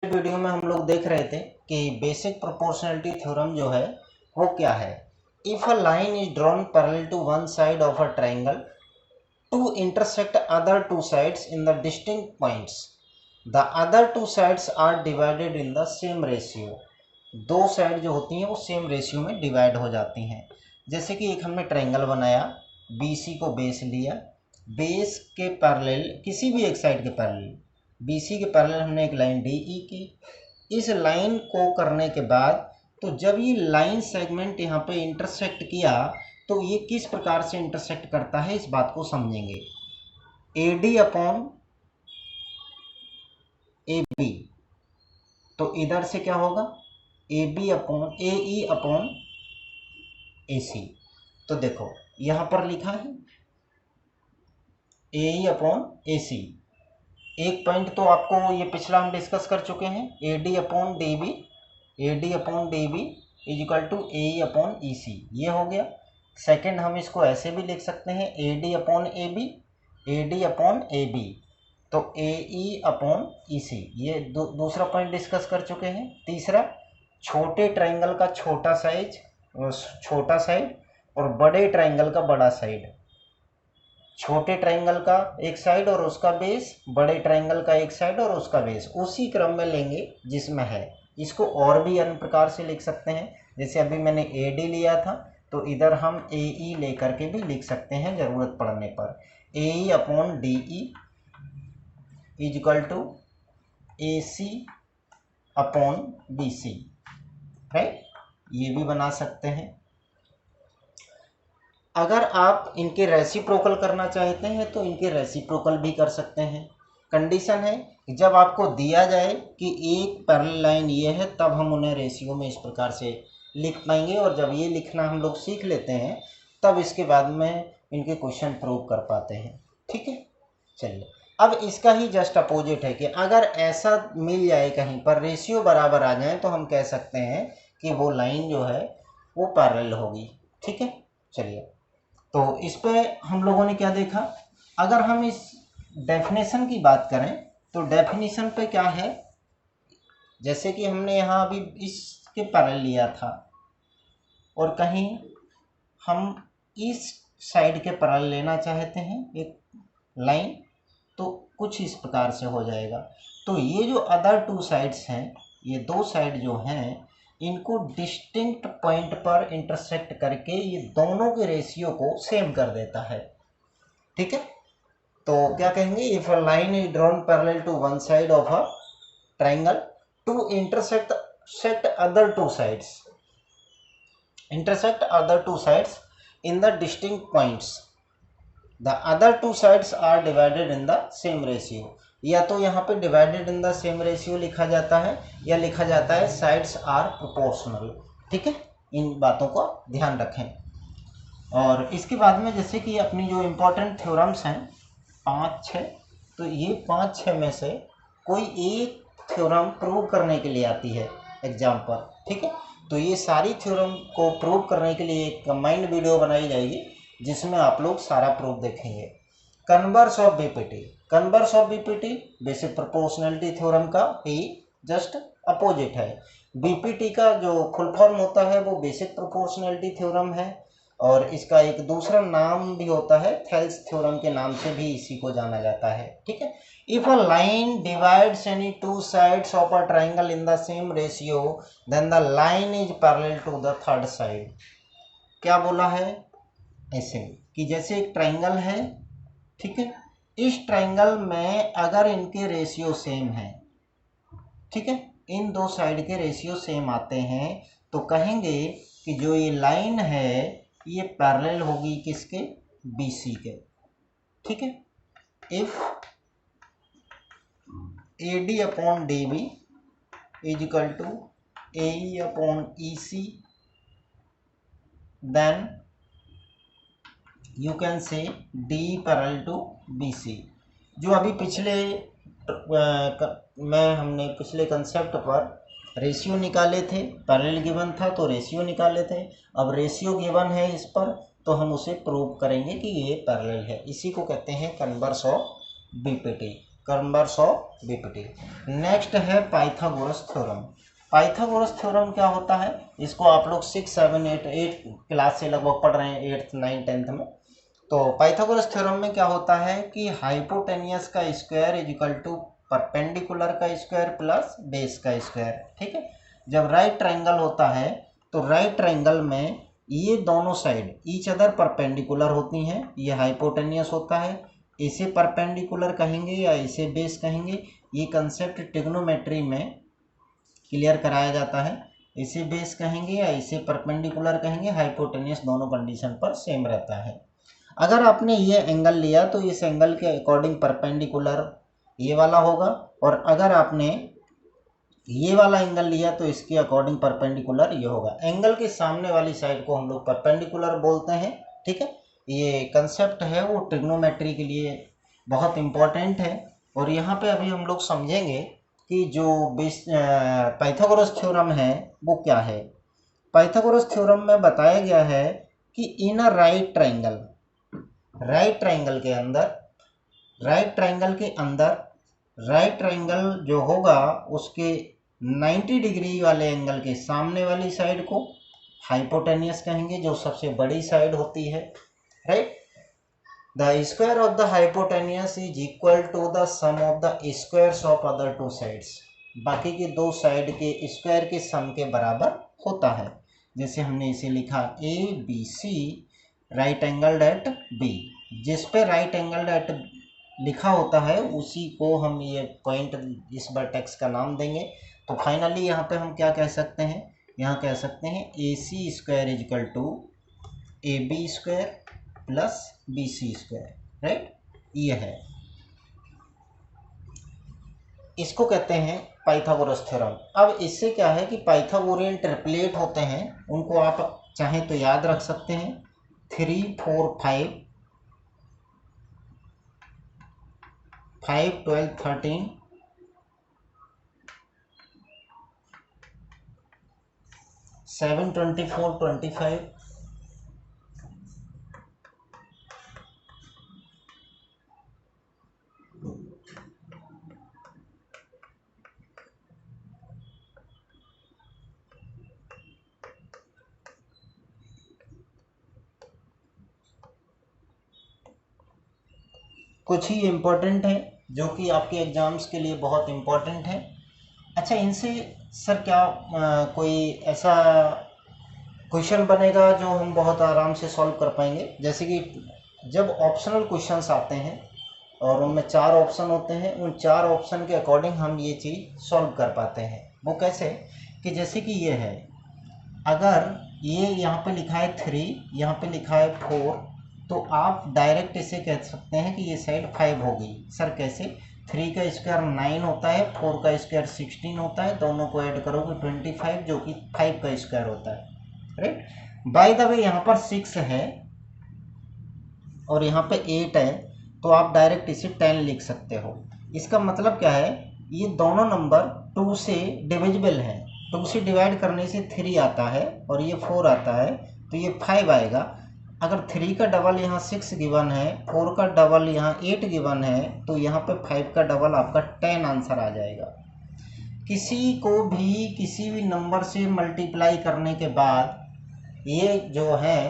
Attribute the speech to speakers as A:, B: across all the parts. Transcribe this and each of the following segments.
A: Video में हम लोग देख रहे थे कि बेसिक प्रोपोर्शनलिटी थ्योरम जो है वो क्या है। If a line is drawn parallel to one side of a triangle to intersect other two sides in the distinct points, the other two sides are divided in the same ratio. दो side जो होती हैं वो same ratio में divide हो जाती हैं। जैसे कि एक हमने ट्राइंगल बनाया, BC को बेस लिया, बेस के पैरेलल किसी भी एक साइड के पैरेलल BC के पैरेलल हमने एक लाइन DE की। इस लाइन को करने के बाद तो जब ये लाइन सेगमेंट यहाँ पे इंटरसेक्ट किया तो ये किस प्रकार से इंटरसेक्ट करता है इस बात को समझेंगे। AD अपॉन AB, तो इधर से क्या होगा AE अपॉन AC। तो देखो यहाँ पर लिखा है AE अपॉन AC। एक पॉइंट तो आपको ये पिछला हम डिस्कस कर चुके हैं, AD upon DB is equal to AE upon EC, ये हो गया। सेकंड हम इसको ऐसे भी लिख सकते हैं AD अपॉन AB, तो AE अपॉन EC, ये दूसरा पॉइंट डिस्कस कर चुके हैं। तीसरा, छोटे ट्राइंगल का छोटा साइड और बड़े ट्राइंगल का बड़ा साइड। छोटे ट्राइंगल का एक साइड और उसका बेस, बड़े ट्राइंगल का एक साइड और उसका बेस, उसी क्रम में लेंगे जिसमें है। इसको और भी अन्य प्रकार से लिख सकते हैं, जैसे अभी मैंने AD लिया था तो इधर हम AE लेकर के भी लिख सकते हैं ज़रूरत पड़ने पर। AE upon DE is equal to AC upon BC, right, ये भी बना सकते हैं। अगर आप इनके रेसिप्रोकल करना चाहते हैं तो इनके रेसिप्रोकल भी कर सकते हैं। कंडीशन है कि जब आपको दिया जाए कि एक पैरेलल लाइन ये है तब हम उन्हें रेशियो में इस प्रकार से लिख पाएंगे, और जब ये लिखना हम लोग सीख लेते हैं तब इसके बाद में इनके क्वेश्चन प्रूव कर पाते हैं। ठीक है, चलिए अब इसका ही जस्ट अपोजिट है कि अगर ऐसा मिल जाए कहीं पर रेशियो बराबर आ जाए तो हम कह सकते हैं कि वो लाइन जो है वो पैरेलल होगी। ठीक है, चलिए तो इस पे हम लोगों ने क्या देखा। अगर हम इस डेफिनेशन की बात करें तो डेफिनेशन पे क्या है, जैसे कि हमने यहाँ अभी इसके पैरेलल लिया था और कहीं हम इस साइड के पैरेलल लेना चाहते हैं एक लाइन, तो कुछ इस प्रकार से हो जाएगा। तो ये जो अदर टू साइड्स हैं, ये दो साइड जो हैं, इनको डिस्टिंक्ट पॉइंट पर इंटरसेक्ट करके ये दोनों के रेशियो को सेम कर देता है। ठीक है, तो क्या कहेंगे, if a line is drawn parallel to one side of a triangle to intersect other two sides in the distinct points, the other two sides are divided in the same ratio. या तो यहाँ पे divided in the same ratio लिखा जाता है या लिखा जाता है साइड्स आर प्रोपोर्शनल। ठीक है, इन बातों को ध्यान रखें। और इसके बाद में जैसे कि अपनी जो इम्पोर्टेंट थ्योरम्स हैं 5-6, तो ये 5-6 में से कोई एक थ्योरम प्रूव करने के लिए आती है एग्जाम पर। ठीक है, तो ये सारी थ्योरम को प्रूव करने के लिए एक कंबाइंड वीडियो बनाई जाएगी जिसमें आप लोग सारा प्रूफ देखेंगे। Converse of BPT basic proportionality theorem का ही जस्ट अपोजिट है। बीपीटी का जो फुल फॉर्म होता है वो बेसिक प्रोपोर्शनलिटी थ्योरम है, और इसका एक दूसरा नाम भी होता है, थेल्स थ्योरम के नाम से भी इसी को जाना जाता है। ठीक है, if a line divides any two sides of a triangle in the same ratio then the line is parallel to the third side. क्या बोला है, ऐसे कि जैसे एक ट्राइंगल है, ठीक है, इस ट्राइंगल में अगर इनके रेशियो सेम है, ठीक है, इन दो साइड के रेशियो सेम आते हैं, तो कहेंगे कि जो ये लाइन है ये पैरेलल होगी किसके, BC के। ठीक है, if AD upon DB is equal to AE upon EC then you can say D parallel to BC। जो अभी हमने पिछले कंसेप्ट पर रेशियो निकाले थे, पैरेलल गिवन था तो रेशियो निकाले थे। अब रेशियो गिवन है इस पर तो हम उसे प्रूव करेंगे कि ये पैरेलल है। इसी को कहते हैं converse of BPT. Converse of BPT. Next है पाइथागोरस थ्योरम। पाइथागोरस थ्योरम क्या होता है, इसको आप लोग 6, 7, 8 क्लास से लगभग पढ़ रहे हैं, 8th, 9th, 10th में। तो पाइथागोरस थ्योरम में क्या होता है कि हाइपोटेनियस का square is equal to perpendicular का स्क्वायर प्लस बेस का स्क्वायर। ठीक है, जब राइट ट्रायंगल होता है तो राइट ट्रायंगल में ये दोनों साइड ईच अदर परपेंडिकुलर होती हैं, ये हाइपोटेनियस होता है, इसे परपेंडिकुलर कहेंगे या इसे बेस कहेंगे। ये कंसेप्ट ट्रिग्नोमेट्री में क्लियर कराया जाता है, इसे बेस कहेंगे या इसे परपेंडिकुलर कहेंगे, हाइपोटेनियस दोनों कंडीशन पर सेम रहता है। अगर आपने ये एंगल लिया तो इस एंगल के अकॉर्डिंग परपेंडिकुलर ये वाला होगा, और अगर आपने ये वाला एंगल लिया तो इसके अकॉर्डिंग परपेंडिकुलर ये होगा। एंगल के सामने वाली साइड को हम लोग परपेंडिकुलर बोलते हैं। ठीक है, ये कंसेप्ट है वो ट्रिग्नोमेट्री के लिए बहुत इम्पोर्टेंट है। और यहाँ पे अभी हम लोग समझेंगे कि जो पाइथागोरस थ्योरम है वो क्या है। पाइथागोरस थ्योरम में बताया गया है कि in a right triangle, right triangle के अंदर, राइट ट्रायंगल जो होगा उसके 90 डिग्री वाले एंगल के सामने वाली साइड को हाइपोटेनियस कहेंगे, जो सबसे बड़ी साइड होती है। Right, the square of the hypotenuse is equal to the sum of the squares of other two sides. बाकी के दो साइड के स्क्वायर के सम के बराबर होता है। जैसे हमने इसे लिखा A B C right angled at B, जिस पे राइट एंगल्ड एट लिखा होता है उसी को हम ये पॉइंट इस वर्टेक्स का नाम देंगे। तो फाइनली यहाँ पे हम क्या कह सकते हैं, यहाँ कह सकते हैं A C square is equal to A B square plus B C square. Right, ये है, इसको कहते हैं पाइथागोरस थ्योरम। अब इससे क्या है कि पाइथागोरियन ट्रिपलेट होते हैं, उनको आप चाहें तो याद रख सकते हैं, 3, 4, 5, 5, 12, 13, 7, 24, 25, कुछ ही इम्पोर्टेंट है जो कि आपके एग्जाम्स के लिए बहुत इम्पोर्टेंट है। अच्छा, इनसे सर क्या कोई ऐसा क्वेश्चन बनेगा जो हम बहुत आराम से सॉल्व कर पाएंगे? जैसे कि जब ऑप्शनल क्वेश्चंस आते हैं और उनमें 4 ऑप्शन होते हैं, उन 4 ऑप्शन के अकॉर्डिंग हम ये चीज़ सॉल्व कर पाते हैं। वो कैसे कि जैसे कि ये है, अगर ये यहाँ पे लिखा है 3, यहाँ पे लिखा है 4, तो आप डायरेक्ट इसे कह सकते हैं कि ये साइड 5 होगी। सर कैसे? 3 का स्क्वायर 9 होता है, 4 का स्क्वायर 16 होता है, दोनों को ऐड करोगे 25, जो कि 5 का स्क्वायर होता है। राइट, बाय द वे यहाँ पर 6 है और यहाँ पे 8 है, तो आप डायरेक्ट इसे 10 लिख सकते हो। इसका मतलब क्या है, ये दोनों नंबर 2 से डिविजिबल हैं, 2 से डिवाइड करने से 3 आता है और ये 4 आता है, तो ये 5 आएगा। अगर 3 का डबल यहाँ 6 गिवन है, 4 का डबल यहाँ 8 गिवन है, तो यहाँ पे 5 का डबल आपका 10 आंसर आ जाएगा। किसी को भी किसी भी नंबर से मल्टीप्लाई करने के बाद ये जो है,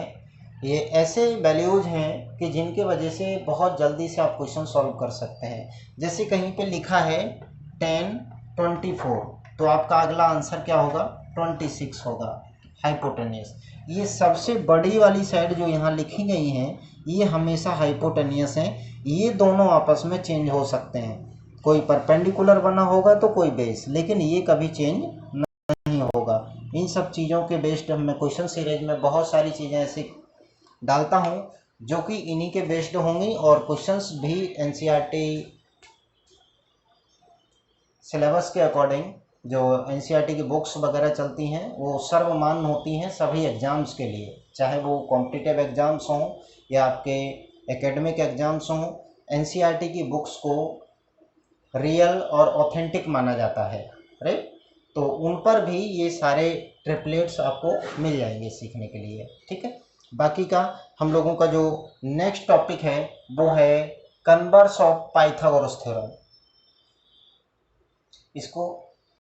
A: ये ऐसे वैल्यूज हैं कि जिनके वजह से बहुत जल्दी से आप क्वेश्चन सॉल्व कर सकते हैं। जैसे कहीं पे लिखा है 10, 24, तो आपका अगला आंसर क्या होगा? 26 होगा, हाइपोटेनियस। ये सबसे बड़ी वाली साइड जो यहाँ लिखी गई हैं, ये हमेशा हाइपोटेनियस हैं। ये दोनों आपस में चेंज हो सकते हैं, कोई परपेंडिकुलर बना होगा तो कोई बेस, लेकिन ये कभी चेंज नहीं होगा। इन सब चीज़ों के बेस्ड मैं क्वेश्चन सीरीज में बहुत सारी चीज़ें ऐसी डालता हूँ जो कि इन्हीं के बेस्ड होंगी, और क्वेश्चंस भी एनसीईआरटी सिलेबस के अकॉर्डिंग, जो एनसीईआरटी की बुक्स वगैरह चलती हैं, वो सर्वमान्य होती हैं सभी एग्ज़ाम्स के लिए, चाहे वो कॉम्पिटिटिव एग्ज़ाम्स हों या आपके एकेडमिक एग्ज़ाम्स हों। एनसीईआरटी की बुक्स को रियल और ऑथेंटिक माना जाता है। राइट, तो उन पर भी ये सारे ट्रिपलेट्स आपको मिल जाएंगे सीखने के लिए। ठीक है, बाकी का हम लोगों का जो नेक्स्ट टॉपिक है वो है कन्वर्स ऑफ पाइथागोरस थ्योरम। इसको